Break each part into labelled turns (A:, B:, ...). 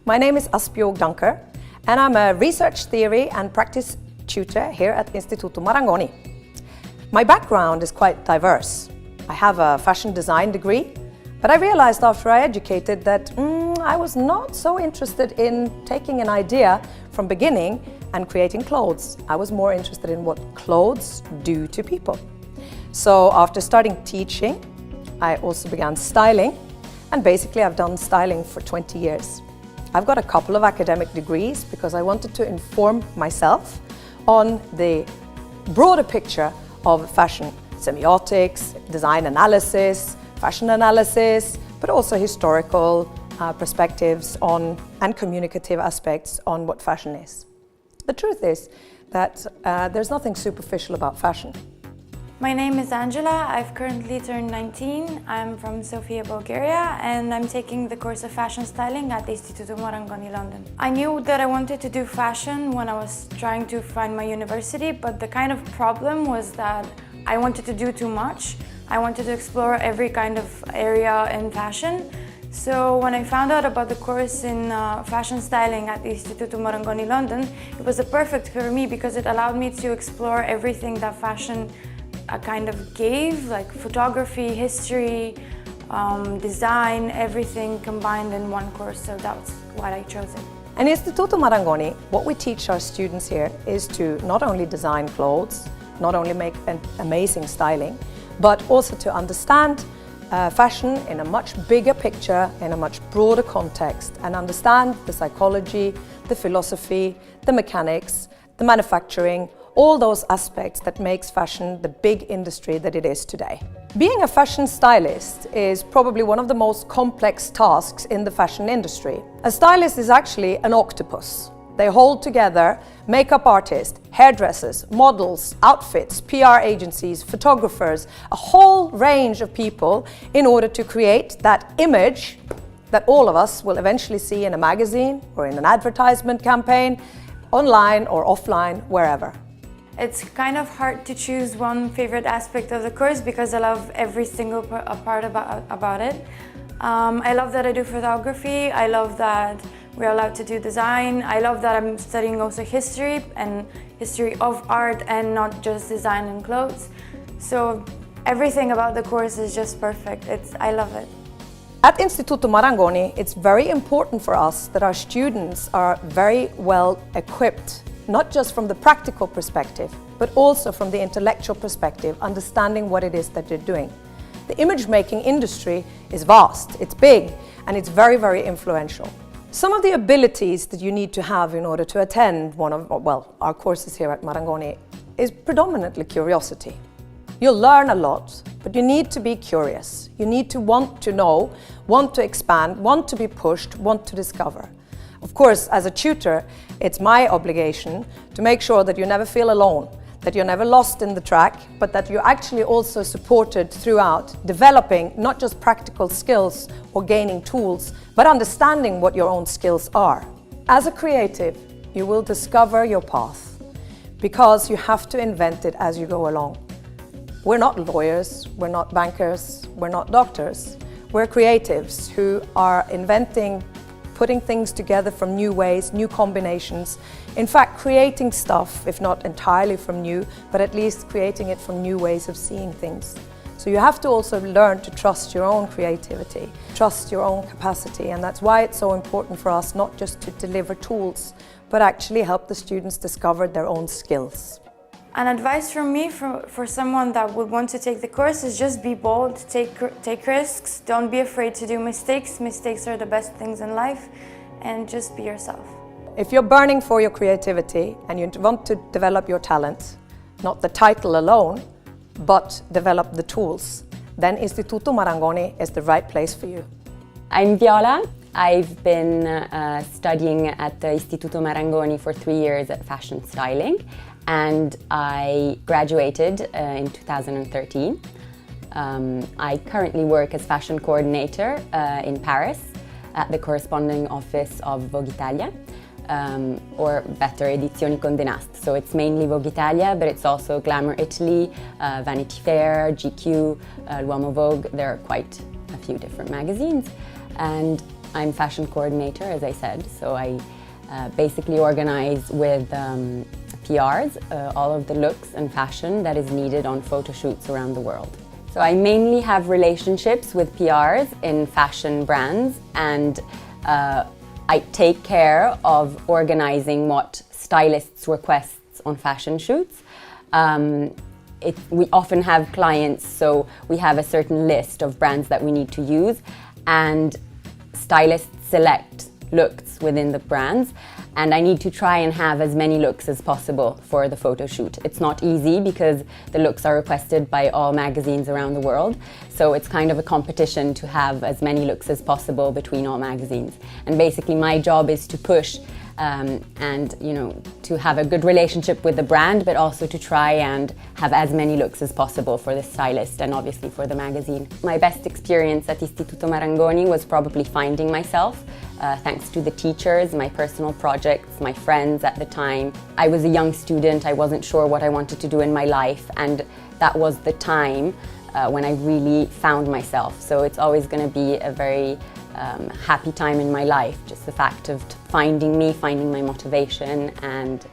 A: My name is Asbjørg Danker, and I'm a research theory and practice tutor here at Instituto Marangoни. My background is quite diverse. I have a fashion design degree, but I realized after I educated that I was not so interested in taking an idea from beginning and creating clothes. I was more interested in what clothes do to people. So after starting teaching, I also began styling, and basically I've done styling for 20 years. I've got a couple of academic degrees because I wanted to inform myself on the broader picture of fashion semiotics, design analysis, fashion analysis, but also historical perspectives on and communicative aspects on what fashion is. The truth is that there's nothing superficial about fashion.
B: My name is Angela. I've currently turned 19. I'm from Sofia, Bulgaria, and I'm taking the course of fashion styling at the Instituto Marangoni, London. I knew that I wanted to do fashion when I was trying to find my university, but the kind of problem was that I wanted to do too much. I wanted to explore every kind of area in fashion. So when I found out about the course in fashion styling at the Instituto Marangoni, London, it was perfect for me because it allowed me to explore everything that fashion kind of gave, like photography, history, design, everything combined in one course, so that's why I chose it.
A: In Instituto Marangoni, what we teach our students here is to not only design clothes, not only make an amazing styling, but also to understand fashion in a much bigger picture, in a much broader context, and understand the psychology, the philosophy, the mechanics, the manufacturing, all those aspects that makes fashion the big industry that it is today. Being a fashion stylist is probably one of the most complex tasks in the fashion industry. A stylist is actually an octopus. They hold together makeup artists, hairdressers, models, outfits, PR agencies, photographers, a whole range of people in order to create that image that all of us will eventually see in a magazine or in an advertisement campaign, online or offline, wherever.
B: It's kind of hard to choose one favorite aspect of the course because I love every single part about it. I love that I do photography. I love that we're allowed to do design. I love that I'm studying also history and history of art and not just design and clothes. So everything about the course is just perfect. I love it.
A: At Instituto Marangoni, it's very important for us that our students are very well equipped, not just from the practical perspective, but also from the intellectual perspective, understanding what it is that they're doing. The image-making industry is vast, it's big, and it's very, very influential. Some of the abilities that you need to have in order to attend our courses here at Marangoni is predominantly curiosity. You'll learn a lot, but you need to be curious. You need to want to know, want to expand, want to be pushed, want to discover. Of course, as a tutor, it's my obligation to make sure that you never feel alone, that you're never lost in the track, but that you're actually also supported throughout developing not just practical skills or gaining tools, but understanding what your own skills are. As a creative, you will discover your path because you have to invent it as you go along. We're not lawyers, we're not bankers, we're not doctors. We're creatives who are inventing, putting things together from new ways, new combinations. In fact, creating stuff, if not entirely from new, but at least creating it from new ways of seeing things. So you have to also learn to trust your own creativity, trust your own capacity, and that's why it's so important for us not just to deliver tools, but actually help the students discover their own skills.
B: An advice from me for someone that would want to take the course is just be bold, take risks, don't be afraid to do mistakes. Mistakes are the best things in life, and just be yourself.
A: If you're burning for your creativity and you want to develop your talent, not the title alone, but develop the tools, then Instituto Marangoni is the right place for you.
C: I'm Viola. I've been studying at the Istituto Marangoni for 3 years at fashion styling, and I graduated in 2013. I currently work as fashion coordinator in Paris at the corresponding office of Vogue Italia, or better, Edizioni Condé Nast. So it's mainly Vogue Italia, but it's also Glamour Italy, Vanity Fair, GQ, L'Uomo Vogue. There are quite a few different magazines. And I'm fashion coordinator, as I said, so I basically organize with PRs all of the looks and fashion that is needed on photo shoots around the world. So I mainly have relationships with PRs in fashion brands, and I take care of organizing what stylists requests on fashion shoots. We often have clients, so we have a certain list of brands that we need to use, and stylists select looks within the brands, and I need to try and have as many looks as possible for the photo shoot. It's not easy because the looks are requested by all magazines around the world, so it's kind of a competition to have as many looks as possible between all magazines. And basically my job is to push and to have a good relationship with the brand, but also to try and have as many looks as possible for the stylist and obviously for the magazine. My best experience at Istituto Marangoni was probably finding myself, thanks to the teachers, my personal projects, my friends at the time. I was a young student, I wasn't sure what I wanted to do in my life, and that was the time when I really found myself. So it's always going to be a very happy time in my life, just the fact of finding me, finding my motivation, and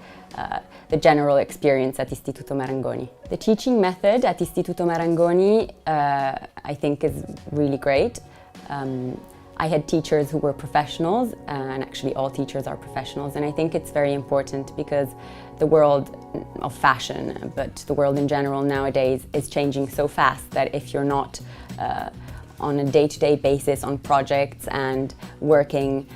C: the general experience at Istituto Marangoni. The teaching method at Istituto Marangoni I think is really great. I had teachers who were professionals, and actually all teachers are professionals, and I think it's very important because the world of fashion, but the world in general nowadays, is changing so fast that if you're not on a day-to-day basis on projects and working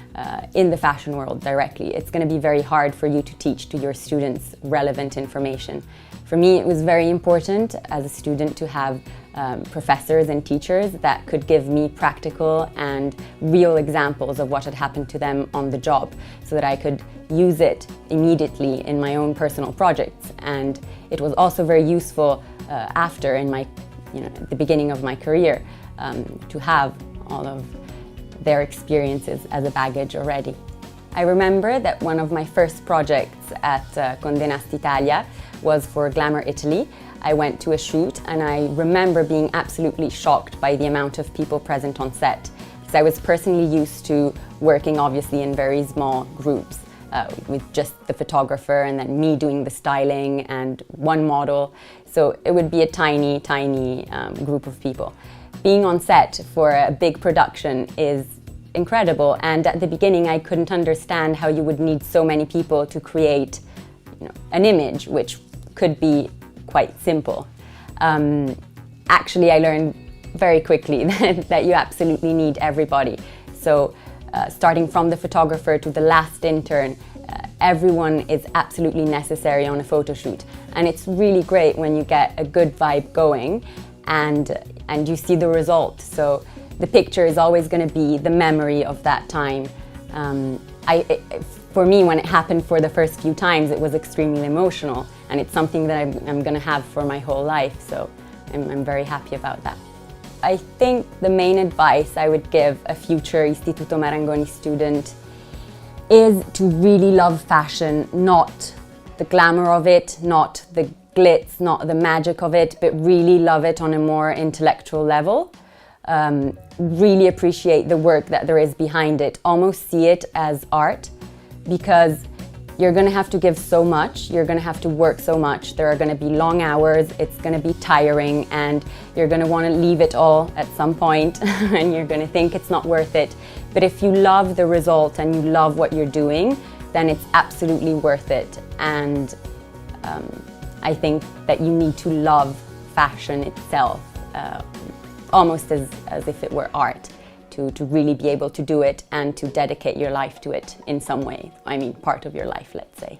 C: in the fashion world directly, it's going to be very hard for you to teach to your students relevant information. For me, it was very important as a student to have professors and teachers that could give me practical and real examples of what had happened to them on the job, so that I could use it immediately in my own personal projects. And it was also very useful after, in my, at the beginning of my career, to have all of their experiences as a baggage already. I remember that one of my first projects at Condé Nast Italia was for Glamour Italy. I went to a shoot and I remember being absolutely shocked by the amount of people present on set, because I was personally used to working obviously in very small groups with just the photographer and then me doing the styling and one model. So it would be a tiny group of people. Being on set for a big production is incredible, and at the beginning I couldn't understand how you would need so many people to create an image, which could be quite simple. Actually, I learned very quickly that you absolutely need everybody. So starting from the photographer to the last intern, everyone is absolutely necessary on a photo shoot. And it's really great when you get a good vibe going and you see the result. So the picture is always going to be the memory of that time. For me, when it happened for the first few times, it was extremely emotional, and it's something that I'm going to have for my whole life, so I'm very happy about that. I think the main advice I would give a future Istituto Marangoni student is to really love fashion, not the glamour of it, not the glitz, not the magic of it, but really love it on a more intellectual level. Really appreciate the work that there is behind it, almost see it as art, because you're going to have to give so much, you're going to have to work so much, there are going to be long hours, it's going to be tiring, and you're going to want to leave it all at some point and you're going to think it's not worth it. But if you love the result and you love what you're doing, then it's absolutely worth it. And I think that you need to love fashion itself, almost as if it were art, to really be able to do it and to dedicate your life to it in some way. I mean, part of your life, let's say.